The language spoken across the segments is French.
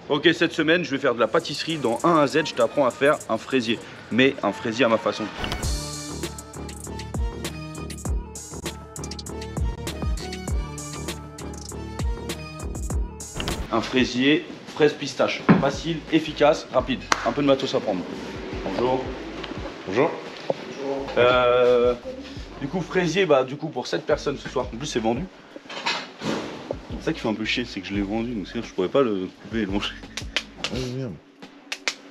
Ok, cette semaine, je vais faire de la pâtisserie. Dans 1 à Z, je t'apprends à faire un fraisier. Mais un fraisier à ma façon. Un fraisier fraise pistache. Facile, efficace, rapide. Un peu de matos à prendre. Bonjour. Bonjour. Du coup, fraisier, bah du coup pour 7 personnes ce soir. En plus, c'est vendu. C'est ça qui fait un peu chier, c'est que je l'ai vendu. Donc c'est-à-dire que je pourrais pas le couper et le manger. Ah merde.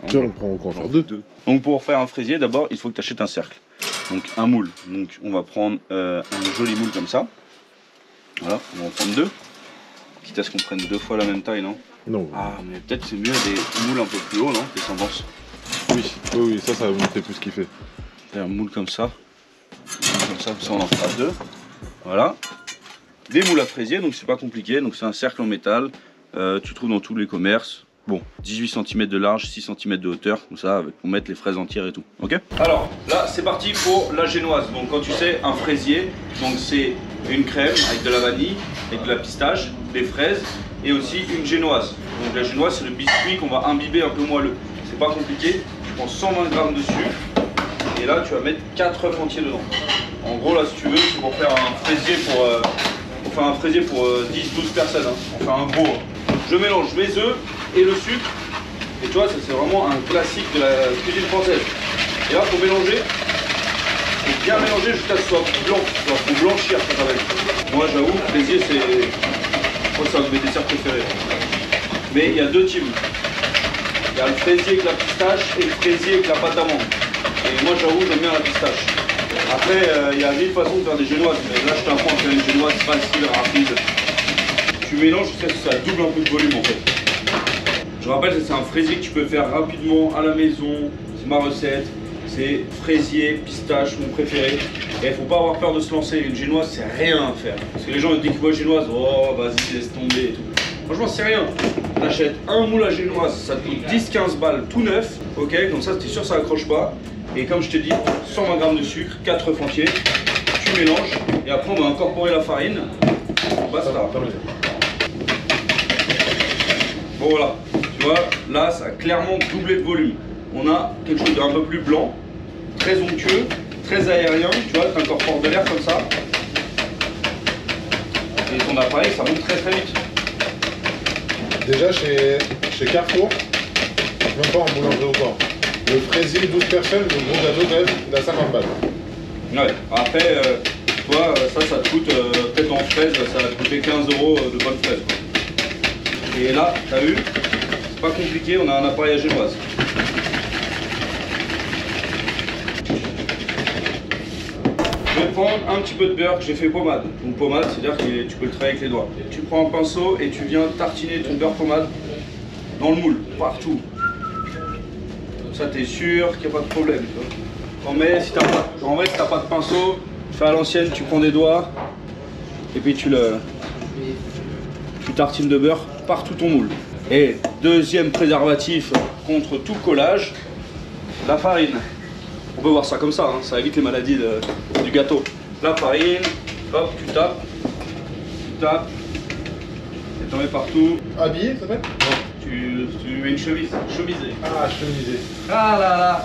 Tiens, on prend encore faire deux. Donc pour faire un fraisier, d'abord, il faut que tu achètes un cercle. Donc un moule. Donc on va prendre un joli moule comme ça. Voilà, on va en prendre 2. Quitte à ce qu'on prenne 2 fois la même taille, non? Non. Ah, mais peut-être c'est mieux des moules un peu plus hauts, non? Qu'est-ce que t'en penses? Oui, ça va me montrer plus kiffer. Un moule comme ça. Comme ça on en fera 2. Voilà. Des moules à fraisier, donc c'est pas compliqué. Donc c'est un cercle en métal. Tu trouves dans tous les commerces. Bon, 18 cm de large, 6 cm de hauteur, comme ça, pour mettre les fraises entières et tout, ok? Alors, là, c'est parti pour la génoise. Donc, quand tu sais, un fraisier, donc c'est une crème avec de la vanille, avec de la pistache, des fraises, et aussi une génoise. Donc, la génoise, c'est le biscuit qu'on va imbiber un peu moelleux. C'est pas compliqué, tu prends 120 g de sucre, et là, tu vas mettre 4 œufs entiers dedans. En gros, là, si tu veux, c'est pour faire un fraisier pour 10-12 personnes, hein. On fait un gros. Je mélange mes œufs et le sucre. Et tu vois, ça c'est vraiment un classique de la cuisine française. Et là, faut mélanger. Faut bien mélanger jusqu'à ce que ce soit blanc. Il faut blanchir ça avec. Moi, j'avoue, le fraisier, c'est un de mes desserts préférés. Mais il y a 2 teams. Il y a le fraisier avec la pistache et le fraisier avec la pâte d'amande. Et moi, j'avoue, j'aime bien la pistache. Après, il y a 1000 façons de faire des génoises. Mais là, je t'apprends à faire une génoise facile, rapide. Tu mélanges jusqu'à ce que ça double un peu de volume en fait. Je rappelle que c'est un fraisier que tu peux faire rapidement à la maison. C'est ma recette. C'est fraisier, pistache, mon préféré. Et il ne faut pas avoir peur de se lancer. Une génoise, c'est rien à faire. Parce que les gens, dès qu'ils voient génoise, oh vas-y, laisse tomber et tout. Franchement, c'est rien. T'achètes un moule à génoise, ça te coûte 10-15 balles tout neuf. Ok, comme ça, t'es sûr que ça accroche pas. Et comme je te dis, 120 g de sucre, 4 œufs entiers. Tu mélanges. Et après, on va incorporer la farine. Basta. Bon voilà, tu vois, là ça a clairement doublé de volume. On a quelque chose d'un peu plus blanc, très onctueux, très aérien, tu vois, tu incorpores de l'air comme ça. Et ton appareil, ça monte très très vite. Déjà chez Carrefour, même pas en boulangerie ou quoi, le fraisier 12 personnes, le gros gâteau quand même, il a 50 balles. Ouais, après, toi, ça te coûte, peut-être en fraises, ça va te coûter 15 € de bonnes fraises. Et là, t'as vu, c'est pas compliqué, on a un appareil à génoise. Je vais prendre un petit peu de beurre que j'ai fait pommade. Donc pommade, c'est-à-dire que tu peux le travailler avec les doigts. Tu prends un pinceau et tu viens tartiner ton beurre pommade dans le moule, partout. Comme ça, t'es sûr qu'il n'y a pas de problème. Si t'as pas de pinceau, tu fais à l'ancienne, tu prends des doigts et puis tu tartines de beurre partout ton moule. Et deuxième préservatif contre tout collage, la farine. On peut voir ça comme ça, hein, ça évite les maladies du gâteau. La farine, hop, tu tapes, et tu en mets partout. Habillé, ça fait? Tu mets une chemise, chemisée. Ah, chemisé. Ah là là,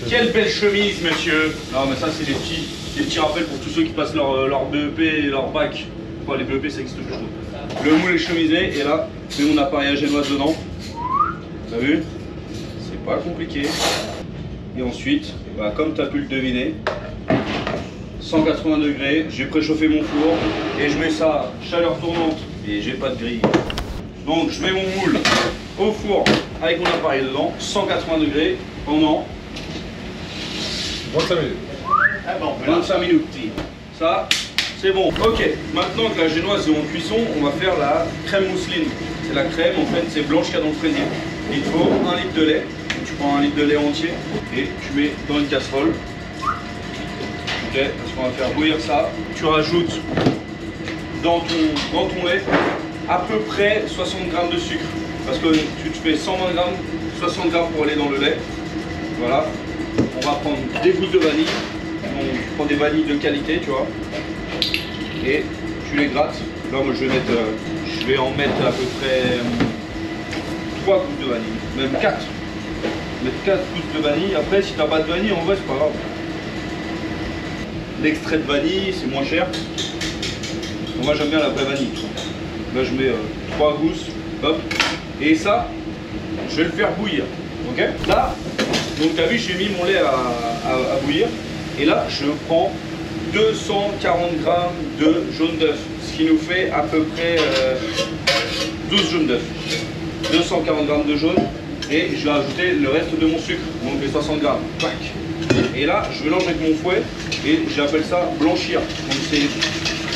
quelle belle chemise, monsieur. Non mais ça c'est des petits rappels pour tous ceux qui passent leur BEP et leur bac. Enfin, les BEP ça existe toujours. Le moule est chemisé et là, je mets mon appareil à génoise dedans. T'as vu? C'est pas compliqué. Et ensuite, bah, comme tu as pu le deviner, 180 degrés, j'ai préchauffé mon four et je mets ça chaleur tournante et j'ai pas de grille. Donc je mets mon moule au four avec mon appareil dedans, 180 degrés pendant 25 minutes. 25 minutes. Ça, c'est bon. Ok, maintenant que la génoise est en cuisson, on va faire la crème mousseline. C'est la crème, en fait, c'est blanche qu'il y a dans le fraisier. Il te faut 1 litre de lait. Tu prends 1 litre de lait entier et tu mets dans une casserole. Ok, parce qu'on va faire bouillir ça. Tu rajoutes dans ton lait à peu près 60 g de sucre. Parce que tu te fais 120 g, 60 g pour aller dans le lait. Voilà. On va prendre des gousses de vanille. Donc, tu prends des vanilles de qualité, tu vois. Et tu les grattes. Là, moi, je vais en mettre à peu près 3 gousses de vanille, même 4. Mettre 4 gousses de vanille. Après, si t'as pas de vanille, en vrai, c'est pas grave. L'extrait de vanille, c'est moins cher. Moi, j'aime bien la vraie vanille. Là, je mets 3 gousses. Hop. Et ça, je vais le faire bouillir. Ok. Là, donc t'as vu, j'ai mis mon lait à bouillir. Et là, je prends 240 g de jaune d'œuf. Ce qui nous fait à peu près 12 jaunes d'œuf. 240 g de jaune. Et je vais ajouter le reste de mon sucre. Donc les 60 g. Pac. Et là, je mélange avec mon fouet. Et j'appelle ça blanchir. Donc c'est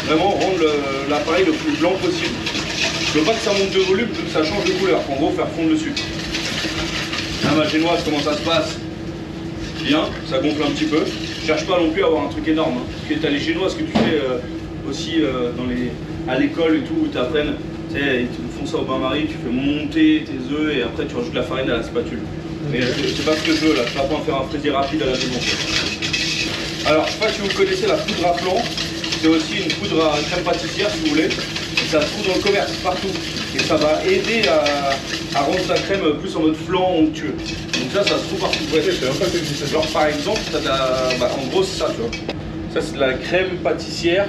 vraiment rendre l'appareil le plus blanc possible. Je veux pas que ça monte de volume, je veux que ça change de couleur. En gros, faire fondre le sucre. Là, ma génoise, comment ça se passe? Bien, ça gonfle un petit peu. Je cherche pas non plus à avoir un truc énorme. Hein. Parce que tu as les génoises que tu fais aussi à l'école et tout, où tu apprennes. Tu sais, ils te font ça au bain-marie, tu fais monter tes œufs et après tu rajoutes la farine à la spatule. Mais c'est pas ce que je veux là, je t'apprends à faire un fraisier rapide à la maison. Alors, je sais pas si vous connaissez la poudre à flan. C'est aussi une poudre à crème pâtissière si vous voulez. Et ça se trouve dans le commerce partout. Et ça va aider à rendre ta crème plus en mode flan onctueux. Donc ça se trouve partout. Ouais, c'est un peu que genre par exemple, en gros c'est ça tu vois. Ça c'est de la crème pâtissière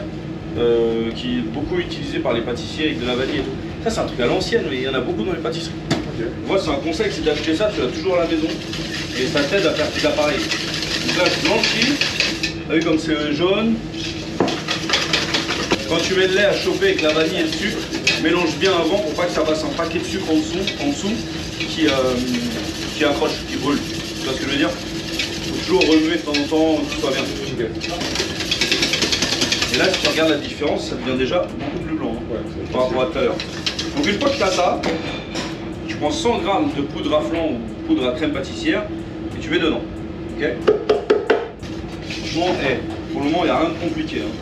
qui est beaucoup utilisée par les pâtissiers avec de la vanille et tout. Ça c'est un truc à l'ancienne mais il y en a beaucoup dans les pâtisseries. Okay. Moi c'est un conseil, c'est d'acheter ça, tu l'as toujours à la maison. Et ça t'aide à faire tes appareils. Donc là je blanchis. T'as vu comme c'est jaune. Quand tu mets le lait à chauffer avec la vanille et le sucre, mélange bien avant pour pas que ça passe un paquet de sucre en dessous qui accroche, qui brûle. Tu vois ce que je veux dire? Faut toujours remuer de temps en temps, que tout soit bien. Okay. Et là, si tu regardes la différence, ça devient déjà beaucoup plus blanc hein, par rapport à tout à l'heure. Donc une fois que tu as ça, tu prends 100 g de poudre à flan ou poudre à crème pâtissière et tu mets dedans. Ok? Franchement, pour le moment, il n'y a rien de compliqué. Hein.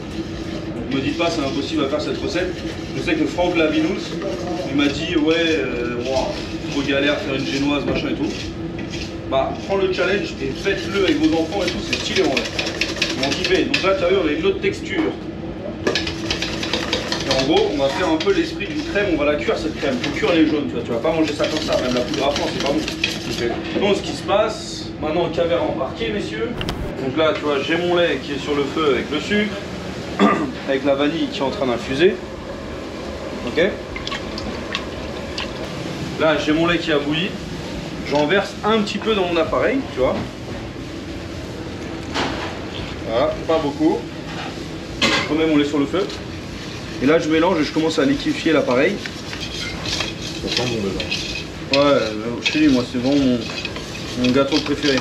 Ne me dites pas c'est impossible à faire cette recette. Je sais que Franck Lavinous, il m'a dit ouais, trop galère faire une génoise, machin et tout. Bah prends le challenge et faites-le avec vos enfants et tout, c'est stylé en vrai. Ils vont kiffer. Donc là tu as vu, on a une autre texture. Et en gros, on va faire un peu l'esprit d'une crème, on va la cuire cette crème. Faut cuire les jaunes, tu vas pas manger ça comme ça, même la poudre à flan, c'est pas bon. Okay. Donc ce qui se passe, maintenant caméra embarquée messieurs. Donc là tu vois, j'ai mon lait qui est sur le feu avec le sucre. Avec la vanille qui est en train d'infuser. Ok. Là j'ai mon lait qui a bouilli. J'en verse un petit peu dans mon appareil, tu vois. Voilà, pas beaucoup. Je remets mon lait sur le feu. Et là je mélange et je commence à liquéfier l'appareil. Ça sent bon dedans. Ouais, je te dis moi c'est vraiment mon gâteau préféré.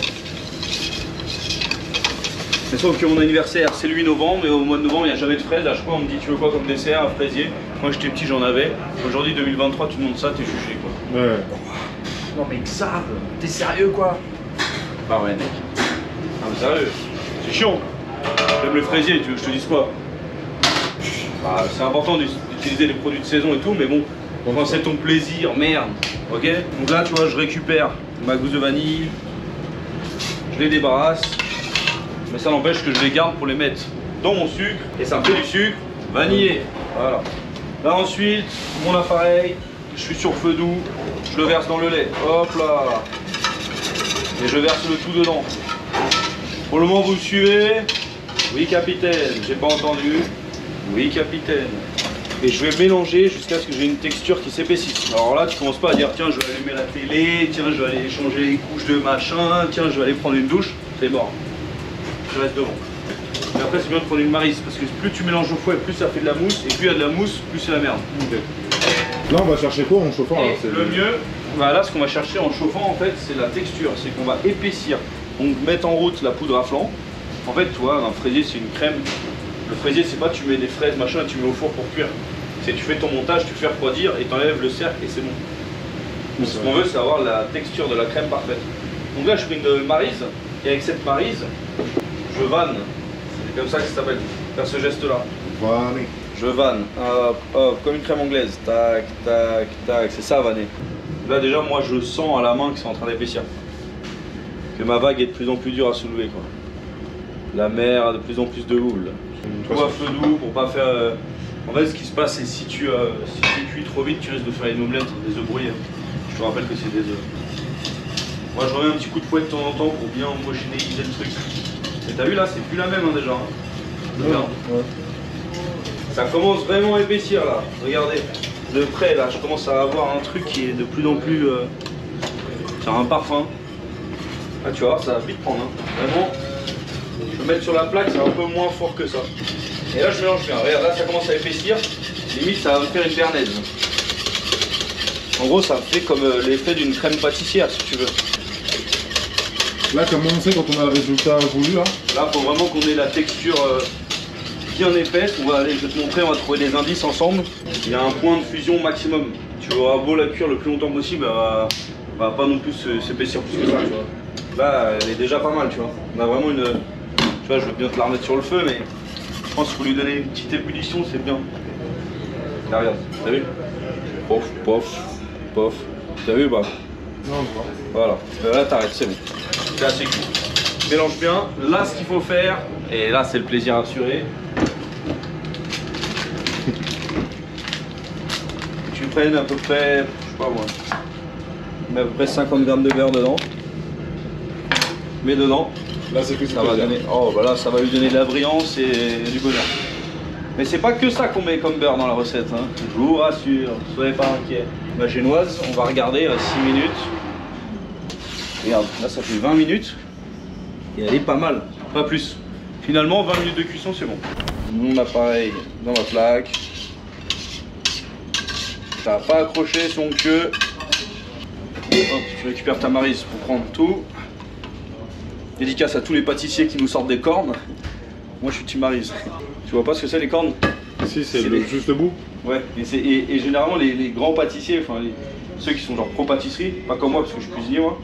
Mais sauf que mon anniversaire c'est le 8 novembre et au mois de novembre il n'y a jamais de fraises. À chaque fois on me dit tu veux quoi comme dessert, un fraisier. Moi j'étais petit j'en avais. Aujourd'hui 2023 tu demandes ça, t'es jugé quoi. Ouais. Non mais Xav, t'es sérieux quoi? Bah ouais mec. Ah mais sérieux, c'est chiant. J'aime les fraisiers, tu veux que je te dise quoi? Bah c'est important d'utiliser les produits de saison et tout mais bon, quand c'est ton plaisir, merde. Ok. Donc là tu vois je récupère ma gousse de vanille. Je les débarrasse. Mais ça n'empêche que je les garde pour les mettre dans mon sucre et ça me fait du sucre vanillé. Voilà. Là ensuite, mon appareil, je suis sur feu doux, je le verse dans le lait. Hop là. Et je verse le tout dedans. Pour le moment vous me suivez? Oui capitaine, j'ai pas entendu. Oui capitaine. Et je vais mélanger jusqu'à ce que j'ai une texture qui s'épaississe. Alors là tu commences pas à dire tiens je vais allumer la télé, tiens je vais aller changer les couches de machin, tiens je vais aller prendre une douche. C'est mort. Je reste devant. Et après c'est bien de prendre une maryse parce que plus tu mélanges au fouet, plus ça fait de la mousse et plus il y a de la mousse, plus c'est la merde. Okay. Là on va chercher quoi en chauffant? Et le mieux, bah là ce qu'on va chercher en chauffant en fait c'est la texture, c'est qu'on va épaissir. Donc mettre en route la poudre à flan. En fait tu vois un fraisier c'est une crème. Le fraisier c'est pas tu mets des fraises machin et tu mets au four pour cuire. C'est tu fais ton montage, tu fais refroidir et tu enlèves le cercle et c'est bon. Donc ce qu'on veut c'est avoir la texture de la crème parfaite. Donc là je fais une maryse et avec cette maryse je vanne, c'est comme ça que ça s'appelle, faire ce geste là. Vanner. Je vanne, hop, hop, comme une crème anglaise, tac, tac, tac, c'est ça vanner. Là déjà moi je sens à la main que c'est en train d'épaissir. Que ma vague est de plus en plus dure à soulever quoi. La mer a de plus en plus de houle. Tout à feu doux pour pas faire... En fait ce qui se passe c'est si tu cuis trop vite tu risques de faire une omelette, des œufs brouillés. Je te rappelle que c'est des œufs. Moi je remets un petit coup de fouet de temps en temps pour bien homogénéiser le truc. Et t'as vu là, c'est plus la même hein, déjà. Regarde. Ouais. Ça commence vraiment à épaissir là. Regardez. De près là, je commence à avoir un truc qui est de plus en plus. C'est un parfum. Ah tu vois, ça va vite prendre. Hein. Vraiment. Je vais mettre sur la plaque, c'est un peu moins fort que ça. Et là je mélange bien. Regarde, là ça commence à épaissir. Limite ça va me faire une bernaise. En gros ça fait comme l'effet d'une crème pâtissière si tu veux. Là, comment on sait quand on a le résultat voulu là? Là faut vraiment qu'on ait la texture bien épaisse. On va aller, je vais te montrer, on va trouver des indices ensemble. Il y a un point de fusion maximum. Tu auras beau la cuire le plus longtemps possible, elle va pas non plus s'épaissir plus que ça, tu vois. Là elle est déjà pas mal, tu vois. On a vraiment une... Tu vois, je veux bien te la remettre sur le feu, mais je pense qu'il faut lui donner une petite ébullition, c'est bien. Là, regarde, t'as vu? Pof, pof, pof. T'as vu ou pas? Non, je vois. Voilà, là t'arrêtes, c'est bon. C'est assez cuit. Mélange bien. Là, ce qu'il faut faire, et là c'est le plaisir assuré. Tu prennes à peu près, je sais pas moi, mets à peu près 50 grammes de beurre dedans. Mets dedans. Là, c'est plus Ça va donner, oh bah là ça va lui donner de la brillance et du bonheur. Mais c'est pas que ça qu'on met comme beurre dans la recette, hein. Je vous rassure, soyez pas inquiets. Ma génoise, on va regarder à 6 minutes. Regarde, là ça fait 20 minutes et elle est pas mal, pas plus. Finalement 20 minutes de cuisson c'est bon. Mon appareil dans la plaque. Ça va pas accroché son queue. Hop, tu récupères ta maryse pour prendre tout. Dédicace à tous les pâtissiers qui nous sortent des cornes. Moi je suis team maryse. Tu vois pas ce que c'est les cornes? Si, c'est le juste bout. Ouais, et généralement les grands pâtissiers, enfin ceux qui sont genre pro pâtisserie, pas comme moi parce que je suis cuisinier moi,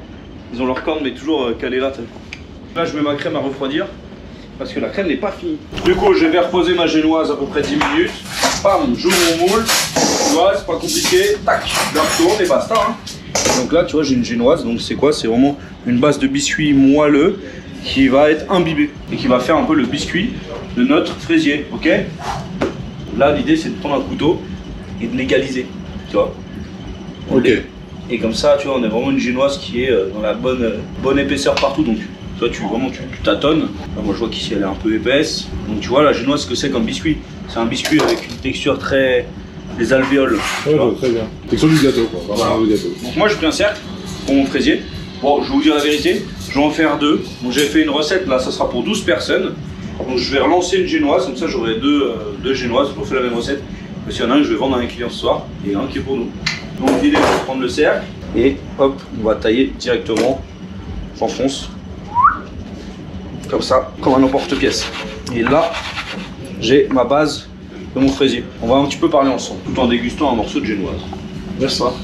ils ont leur corne mais toujours calé là. Là je mets ma crème à refroidir parce que la crème n'est pas finie. Du coup je vais reposer ma génoise à peu près 10 minutes. Bam, j'ouvre mon moule. Tu vois, c'est pas compliqué. Tac, je la retourne et basta. Hein. Donc là tu vois j'ai une génoise, donc c'est quoi? C'est vraiment une base de biscuit moelleux qui va être imbibé et qui va faire un peu le biscuit de notre fraisier, ok? Là l'idée c'est de prendre un couteau et de l'égaliser, tu vois? Ok. Et comme ça tu vois on a vraiment une génoise qui est dans la bonne épaisseur partout, donc toi tu tâtonnes. Là, moi je vois qu'ici elle est un peu épaisse, donc tu vois la génoise ce que c'est comme biscuit. C'est un biscuit avec une texture très... des alvéoles. Ouais, très bien. Texture du gâteau quoi, vraiment du gâteau. Donc moi je fais un cercle pour mon fraisier. Bon, je vais vous dire la vérité, je vais en faire 2. Donc j'ai fait une recette, là ça sera pour 12 personnes. Donc je vais relancer une génoise, comme ça j'aurai deux génoises, je refais la même recette. Parce qu'il y en a un que je vais vendre à un client ce soir et un qui est pour nous. Donc l'idée c'est de prendre le cercle et hop, on va tailler directement, j'enfonce, comme ça, comme un emporte-pièce. Et là, j'ai ma base de mon fraisier. On va un petit peu parler ensemble, tout en dégustant un morceau de génoise. N'est-ce pas?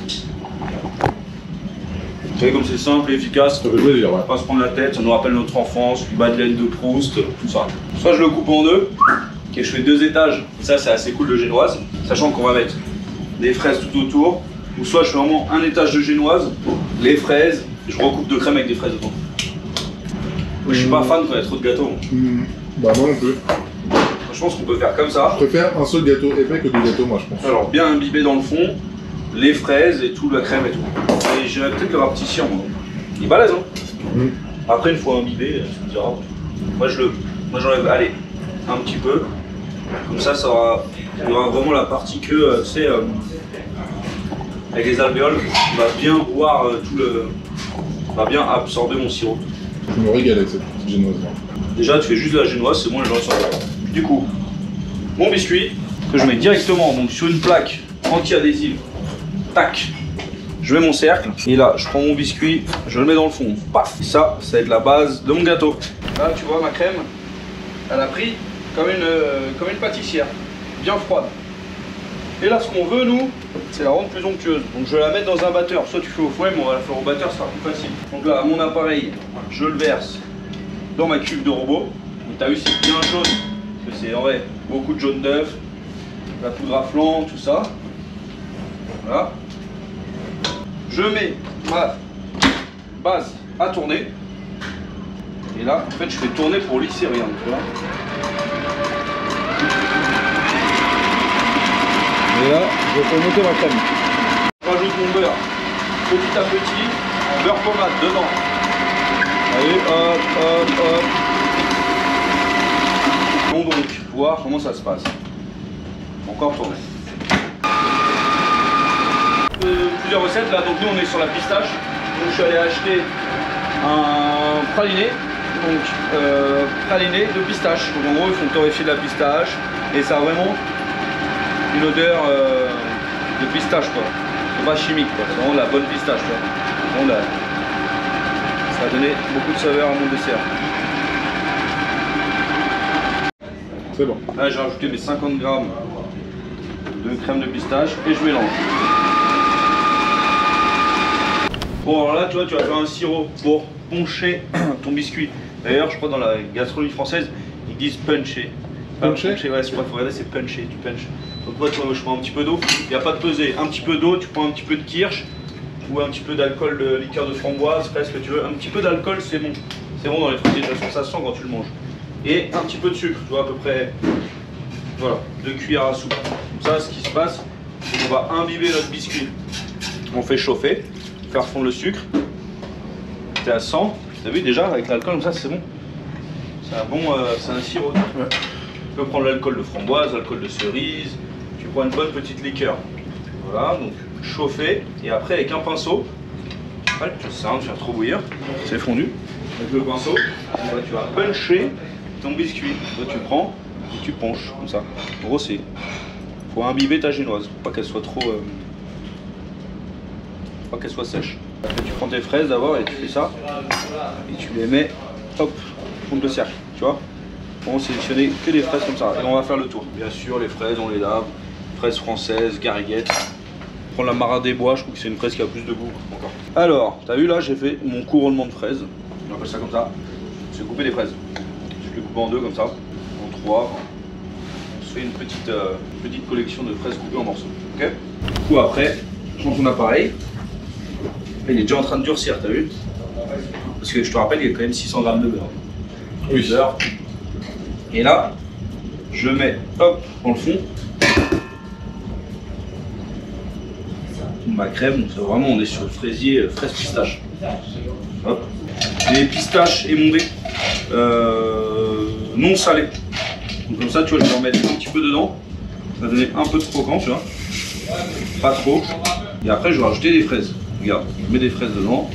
Vous savez comme c'est simple et efficace, Ça peut jouer dire, ouais. pas se prendre la tête, ça nous rappelle notre enfance, du Madeleine de Proust, tout ça. Soit je le coupe en deux, ok, je fais 2 étages, ça c'est assez cool de génoise, sachant qu'on va mettre des fraises tout autour, ou soit je fais vraiment un étage de génoise, les fraises, je recoupe de crème avec des fraises dedans. Moi je suis pas fan quand il y a trop de gâteaux. Bah moi non plus. Je pense qu'on peut faire comme ça. Je préfère un seul gâteau épais que 2 gâteaux moi je pense. Alors bien imbibé dans le fond, les fraises et tout, la crème et tout. Et j'irai peut-être le rapetisser en moi. Il est balèze hein. Après une fois imbibé, tu me diras. Moi j'enlève, allez, un petit peu. Comme ça, il y aura vraiment la partie que, tu sais, avec les alvéoles, on va bien boire on va bien absorber mon sirop. Je me régale avec cette petite génoise là. Déjà tu fais juste de la génoise, c'est bon, les gens sont là. Du coup, mon biscuit, que je mets directement donc, sur une plaque anti-adhésive, tac, je mets mon cercle, et là je prends mon biscuit, je le mets dans le fond, paf, ça va être la base de mon gâteau. Là tu vois ma crème, elle a pris comme une pâtissière, bien froide. Et là ce qu'on veut nous, c'est la rendre plus onctueuse. Donc je vais la mettre dans un batteur, soit tu fais au fouet, mais on va la faire au batteur, ça sera plus facile. Donc là à mon appareil, je le verse dans ma cuve de robot. Donc t'as vu c'est bien jaune, parce que c'est en vrai beaucoup de jaune d'œuf, la poudre à flan, tout ça. Voilà. Je mets ma base à tourner. Et là, en fait, je fais tourner pour lisser rien, tu vois. Et là, je fais monter ma crème. Je rajoute mon beurre petit à petit, beurre pommade dedans. Allez, hop, hop, hop. On donc voir comment ça se passe. Encore tourner. Plusieurs recettes là, donc nous on est sur la pistache. Donc je suis allé acheter un praliné, donc praliné de pistache. Donc en gros ils font torréfier de la pistache et ça a vraiment une odeur de pistache quoi. C'est pas chimique quoi, c'est vraiment la bonne pistache quoi. Vraiment ça a donné beaucoup de saveur à mon dessert. C'est bon. Là j'ai rajouté mes 50 grammes de crème de pistache et je mélange. Bon alors là tu vois tu vas faire un sirop pour poncher ton biscuit. D'ailleurs je crois dans la gastronomie française ils disent puncher. Puncher? Ouais je crois qu'il faut regarder c'est puncher, tu punches. Donc moi tu vois je prends un petit peu d'eau, il n'y a pas de pesée, un petit peu d'eau, tu prends un petit peu de kirsch ou un petit peu d'alcool de liqueur de framboise, fais ce que tu veux, un petit peu d'alcool c'est bon. C'est bon dans les fraisiers, de toute façon ça sent quand tu le manges. Et un petit peu de sucre, tu vois à peu près, voilà, 2 cuillères à soupe. Comme ça ce qui se passe, c'est qu'on va imbiber notre biscuit. On fait chauffer, faire fondre le sucre. T'es à 100, t'as vu déjà avec l'alcool comme ça c'est bon. C'est un bon, c'est un sirop. Ouais. Tu peux prendre l'alcool de framboise, l'alcool de cerise, tu prends une bonne petite liqueur. Voilà, donc chauffer et après avec un pinceau, tu sais, tu vas trop bouillir, c'est fondu. Avec le pinceau, voilà, tu vas puncher ton biscuit. Là, tu prends et tu penches comme ça. En gros, c'est faut imbiber ta génoise, pour pas qu'elle soit trop, pas qu'elle soit sèche. Après, tu prends tes fraises d'abord et tu fais ça et tu les mets, hop, au fond de cercle, tu vois. On va sélectionner que des fraises comme ça et on va faire le tour. Bien sûr, les fraises, on les lave. Fraises françaises, gariguettes. Prends la Marat des Bois, je trouve que c'est une fraise qui a plus de goût encore. Alors, t'as vu là, j'ai fait mon couronnement de fraises. On appelle ça comme ça. J'ai coupé des fraises. Je les coupe en deux comme ça, en trois. On se fait une petite collection de fraises coupées en morceaux. Ok. Du coup après, je prends ton appareil. Il est déjà en train de durcir, t'as vu? Parce que je te rappelle, il y a quand même 600 grammes de beurre. Oui. Beurre. Et là, je mets, hop, dans le fond, ma crème. Donc vraiment, on est sur le fraisier fraise pistache. Hop. Les pistaches émondées, non salées. Donc comme ça, tu vois, je vais en mettre un petit peu dedans. Ça va donner un peu de croquant, tu vois. Pas trop. Et après, je vais rajouter des fraises. Regarde, je mets des fraises dedans.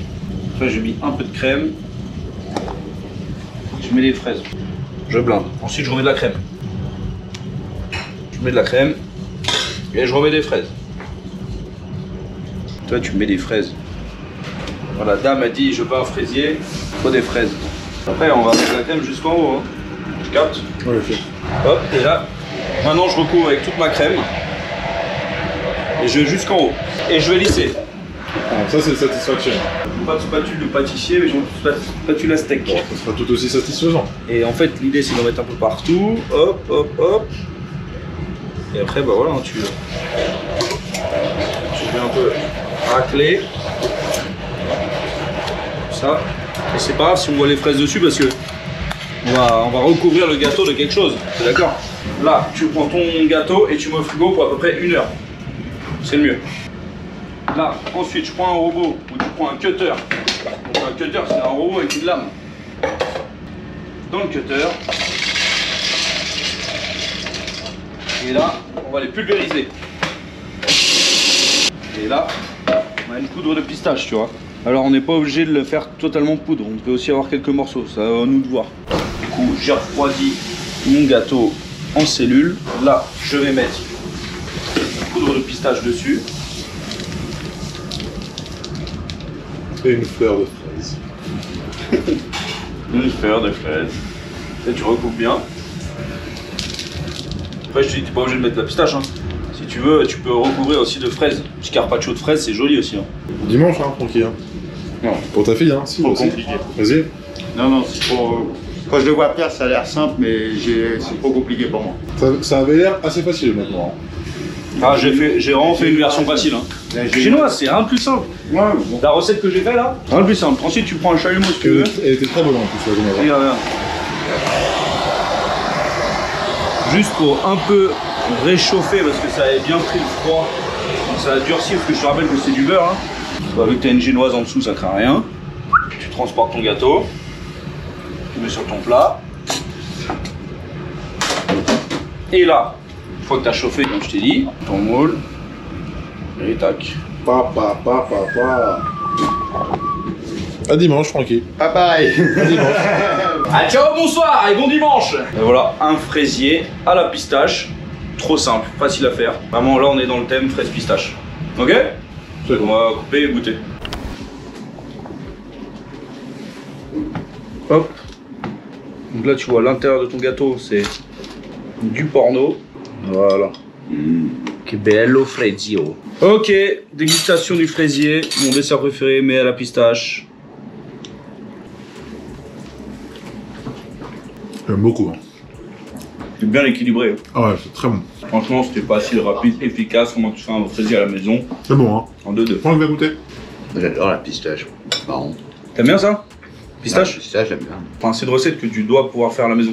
Après, j'ai mis un peu de crème. Je mets les fraises. Je blinde. Ensuite, je remets de la crème. Je mets de la crème. Et je remets des fraises. Toi, tu mets des fraises. Voilà, la dame a dit, je veux pas un fraisier, il faut des fraises. Après, on va mettre la crème jusqu'en haut. Hein. Tu captes? Oui, ok. Hop, et là, maintenant, je recouvre avec toute ma crème. Et je vais jusqu'en haut. Et je vais lisser. Ah, ça, c'est satisfaction. Pas de spatule de pâtissier, mais je spatule à steak. Bon, ça sera tout aussi satisfaisant. Et en fait, l'idée, c'est d'en mettre un peu partout. Hop, hop, hop. Et après, bah voilà, tu fais un peu racler. Ça. Et c'est pas grave si on voit les fraises dessus parce que on va recouvrir le gâteau de quelque chose. T'es d'accord? Là, tu prends ton gâteau et tu mets au frigo pour à peu près 1 heure. C'est le mieux. Là, ensuite, je prends un robot ou tu prends un cutter. Donc un cutter, c'est un robot avec une lame. Dans le cutter. Et là, on va les pulvériser. Et là, on a une poudre de pistache, tu vois. Alors, on n'est pas obligé de le faire totalement poudre. On peut aussi avoir quelques morceaux, ça va à nous de voir. Du coup, j'ai refroidi mon gâteau en cellules. Là, je vais mettre la poudre de pistache dessus. Et une fleur de fraise. Une fleur de fraise. Et tu recoupes bien. Après, je te dis, t'es pas obligé de mettre de la pistache. Hein. Si tu veux, tu peux recouvrir aussi de fraises. Petit carpaccio de fraises, c'est joli aussi. Hein. Dimanche, hein, tranquille. Hein. Non. Pour ta fille, hein, si. Trop aussi. compliqué. Vas-y. Non, c'est trop. Quand je le vois faire, ça a l'air simple, mais c'est trop compliqué pour moi. Ça avait l'air assez facile maintenant. Ah, j'ai vraiment fait une version facile. Hein. Chinoise, c'est rien de plus simple. Ouais, bon. La recette que j'ai fait là, rien de plus simple. Ensuite, tu prends un chalumeau si tu veux. Elle était très bonne en plus, la journée. Regarde, regarde. Juste pour un peu réchauffer parce que ça avait bien pris le froid. Donc ça a durci parce que je te rappelle que c'est du beurre. Hein. Vu que tu as une génoise en dessous, ça craint rien. Tu transportes ton gâteau, tu mets sur ton plat. Et là, une fois que tu as chauffé, comme je t'ai dit, ton moule, et tac. À dimanche, tranquille. Bye bye. À dimanche. Ah ciao, bonsoir et bon dimanche. Et voilà, un fraisier à la pistache. Trop simple, facile à faire. Vraiment, là, on est dans le thème fraise pistache. Ok? On va couper et goûter. Hop. Donc là, tu vois, l'intérieur de ton gâteau, c'est du porno. Voilà. Que bello fraisio. Ok, dégustation du fraisier. Mon dessert préféré, mais à la pistache. J'aime beaucoup. C'est bien équilibré. Ah ouais, c'est très bon. Franchement, c'était facile, rapide, efficace. Comment tu fais un fraisier à la maison C'est bon, hein. en 2-2. On va goûter. J'adore la pistache. Marron. T'aimes bien ça? Pistache? La pistache, j'aime bien. Enfin, c'est une recette que tu dois pouvoir faire à la maison.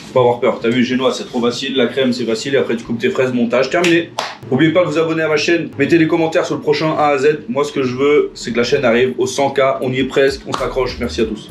Faut pas avoir peur. T'as vu, génois, c'est trop facile. La crème, c'est facile. Et après, tu coupes tes fraises, montage, terminé. N'oubliez pas de vous abonner à ma chaîne. Mettez des commentaires sur le prochain A à Z. Moi, ce que je veux, c'est que la chaîne arrive aux 100K. On y est presque. On s'accroche. Merci à tous.